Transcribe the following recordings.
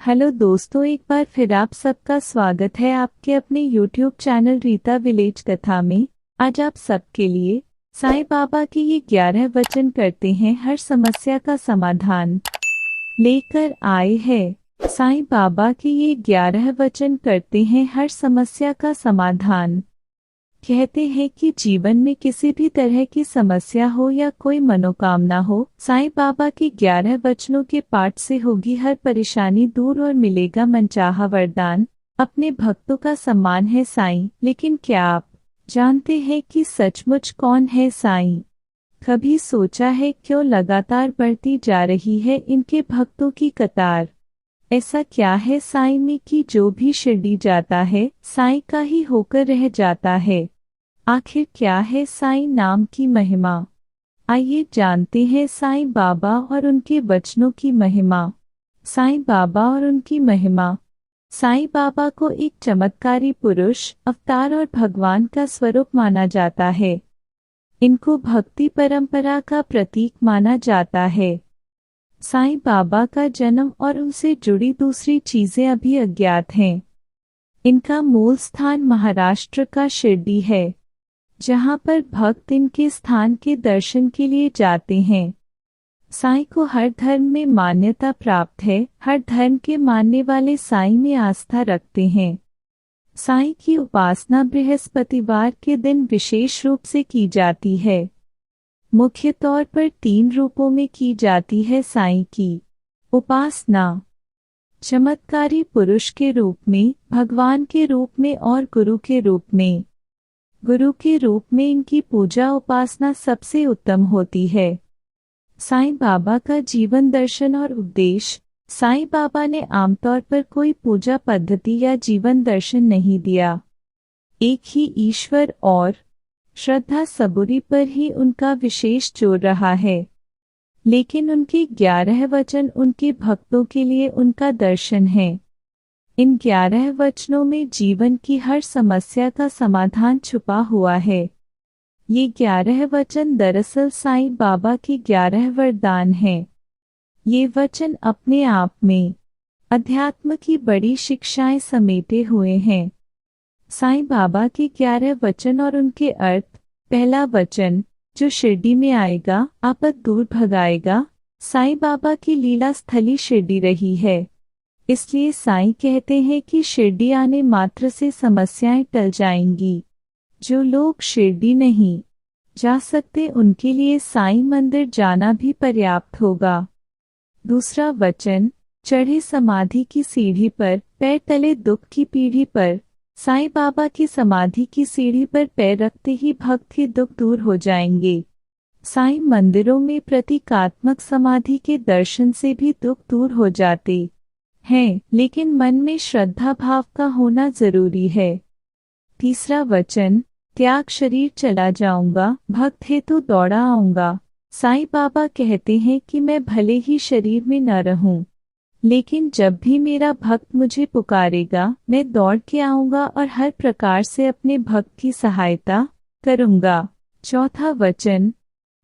Hello दोस्तों, एक बार फिर आप सबका स्वागत है आपके अपने YouTube चैनल रीता विलेज कथा में। आज आप सबके लिए साईं बाबा के ये 11 वचन करते हैं हर समस्या का समाधान लेकर आए हैं। साईं बाबा के ये 11 वचन करते हैं हर समस्या का समाधान। कहते हैं कि जीवन में किसी भी तरह की समस्या हो या कोई मनोकामना हो, साईं बाबा के 11 वचनों के पाठ से होगी हर परेशानी दूर और मिलेगा मनचाहा वरदान। अपने भक्तों का सम्मान है साईं, लेकिन क्या आप जानते हैं कि सचमुच कौन है साईं? कभी सोचा है क्यों लगातार बढ़ती जा रही है इनके भक्तों की कतार? ऐसा क्या है साईं में कि जो भी शिरडी जाता है साईं का ही होकर रह जाता है? आखिर क्या है साईं नाम की महिमा? आइए जानते हैं साईं बाबा और उनके वचनों की महिमा। साईं बाबा और उनकी महिमा। साईं बाबा को एक चमत्कारी पुरुष, अवतार और भगवान का स्वरूप माना जाता है। इनको भक्ति परंपरा का प्रतीक माना जाता है। साईं बाबा का जन्म और उनसे जुड़ी दूसरी चीजें अभी अज्ञात हैं। इनका मूल स्थान महाराष्ट्र का शिरडी है, जहां पर भक्त इनके स्थान के दर्शन के लिए जाते हैं। साईं को हर धर्म में मान्यता प्राप्त है। हर धर्म के मानने वाले साईं में आस्था रखते हैं। साईं की उपासना बृहस्पतिवार के दिन विशेष रूप से की जाती है। मुख्य तौर पर 3 रूपों में की जाती है साईं की उपासना। चमत्कारी पुरुष के रूप में, भगवान के रूप में और गुरु के रूप में। गुरु के रूप में इनकी पूजा उपासना सबसे उत्तम होती है। साईं बाबा का जीवन दर्शन और उपदेश। साईं बाबा ने आमतौर पर कोई पूजा पद्धति या जीवन दर्शन नहीं दिया। एक ही ईश्वर और श्रद्धा सबूरी पर ही उनका विशेष जोर रहा है। लेकिन उनके 11 वचन उनके भक्तों के लिए उनका दर्शन है। इन 11 वचनों में जीवन की हर समस्या का समाधान छुपा हुआ है। ये 11 वचन दरअसल साईं बाबा के 11 वरदान हैं। ये वचन अपने आप में अध्यात्म की बड़ी शिक्षाएं समेटे हुए हैं। साईं बाबा के 11 वचन और उनके अर्थ। पहला वचन, जो शिरडी में आएगा आपद दूर भगाएगा। साईं बाबा की लीला स्थली शिरडी रही है, इसलिए साईं कहते हैं कि शिरडी आने मात्र से समस्याएं टल जाएंगी। जो लोग शिरडी नहीं जा सकते उनके लिए साईं मंदिर जाना भी पर्याप्त होगा। दूसरा वचन, चढ़े समाधि की सीढ़ी पर, पैर तले दुख की पीढ़ी पर। साईं बाबा की समाधि की सीढ़ी पर पैर रखते ही भक्त के दुख दूर हो जाएंगे। साईं मंदिरों में प्रतीकात्मक समाधि के दर्शन से भी दुख दूर हो जाते हैं, लेकिन मन में श्रद्धा भाव का होना जरूरी है। तीसरा वचन, त्याग शरीर चला जाऊंगा, भक्त हेतु दौड़ा आऊंगा। साईं बाबा कहते हैं कि मैं भले ही शरीर में न रहूं, लेकिन जब भी मेरा भक्त मुझे पुकारेगा मैं दौड़ के आऊंगा और हर प्रकार से अपने भक्त की सहायता करूंगा। चौथा वचन,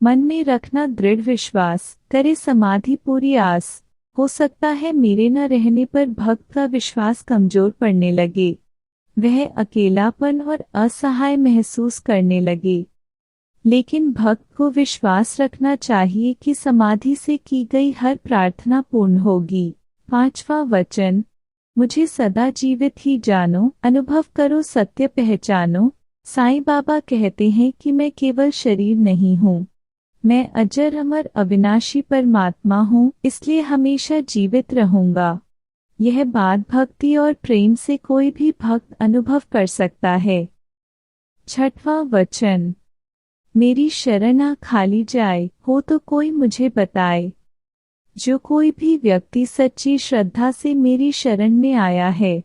मन में रखना दृढ़ विश्वास, करे समाधि पूरी आस। हो सकता है मेरे न रहने पर भक्त का विश्वास कमजोर पड़ने लगे, वह अकेलापन और असहाय महसूस करने लगे। लेकिन भक्त को विश्वास रखना चाहिए कि समाधि से की गई हर प्रार्थना पूर्ण होगी। पांचवा वचन, मुझे सदा जीवित ही जानो, अनुभव करो सत्य पहचानो। साईं बाबा कहते हैं कि मैं केवल शरीर नहीं हूँ, मैं अजर अमर अविनाशी परमात्मा हूँ, इसलिए हमेशा जीवित रहूंगा। यह बात भक्ति और प्रेम से कोई भी भक्त अनुभव कर सकता है। छठवां वचन, मेरी शरण आ खाली जाए, हो तो कोई मुझे बताए। जो कोई भी व्यक्ति सच्ची श्रद्धा से मेरी शरण में आया है,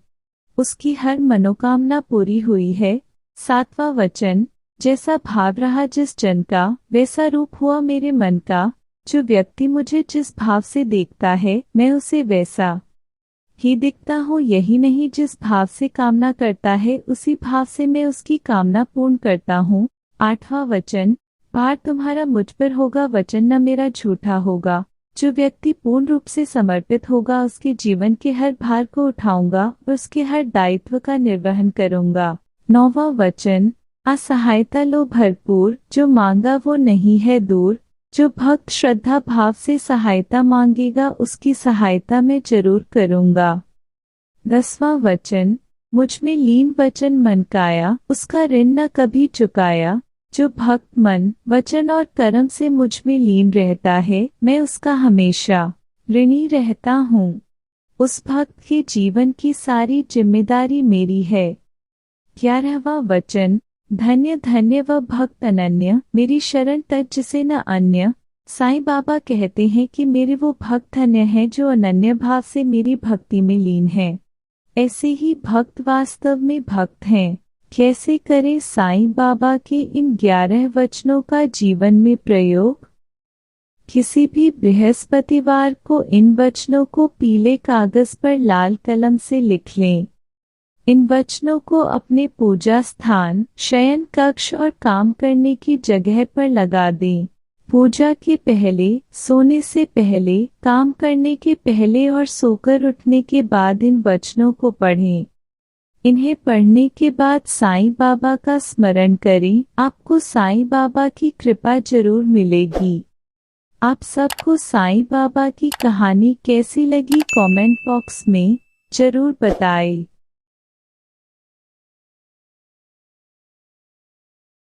उसकी हर मनोकामना पूरी हुई है। सातवां वचन, जैसा भाव रहा जिस जन का, वैसा रूप हुआ मेरे मन का। जो व्यक्ति मुझे जिस भाव से देखता है मैं उसे वैसा ही दिखता हूँ। यही नहीं, जिस भाव से कामना करता है उसी भाव से मैं उसकी कामना पूर्ण करता हूँ। आठवां वचन, भार तुम्हारा मुझ पर होगा, वचन न मेरा झूठा होगा। जो व्यक्ति पूर्ण रूप से समर्पित होगा उसके जीवन के हर भार को उठाऊंगा और उसके हर दायित्व का निर्वहन करूंगा। 9वां वचन, असहायता लो भरपूर, जो मांगा वो नहीं है दूर। जो भक्त श्रद्धा भाव से सहायता मांगेगा उसकी सहायता मैं जरूर करूंगा। 10वां वचन, मुझ में लीन वचन मन काया, उसका ऋण न कभी चुकाया। जो भक्त मन वचन और कर्म से मुझ में लीन रहता है मैं उसका हमेशा ऋणी रहता हूँ। उस भक्त के जीवन की सारी जिम्मेदारी मेरी है। 11वां वचन, धन्य धन्य वह भक्त अनन्य, मेरी शरण तज जिसे न अन्य। साईं बाबा कहते हैं कि मेरे वो भक्त धन्य हैं जो अनन्य भाव से मेरी भक्ति में लीन हैं। ऐसे ही भक्त वास्तव में भक्त हैं। कैसे करें साईं बाबा के इन 11 वचनों का जीवन में प्रयोग? किसी भी बृहस्पतिवार को इन वचनों को पीले कागज पर लाल कलम से लिख लें। इन वचनों को अपने पूजा स्थान, शयन कक्ष और काम करने की जगह पर लगा दें। पूजा के पहले, सोने से पहले, काम करने के पहले और सोकर उठने के बाद इन वचनों को पढ़ें। इन्हें पढ़ने के बाद साईं बाबा का स्मरण करें, आपको साईं बाबा की कृपा जरूर मिलेगी। आप सबको साईं बाबा की कहानी कैसी लगी कमेंट बॉक्स में जरूर बताएं।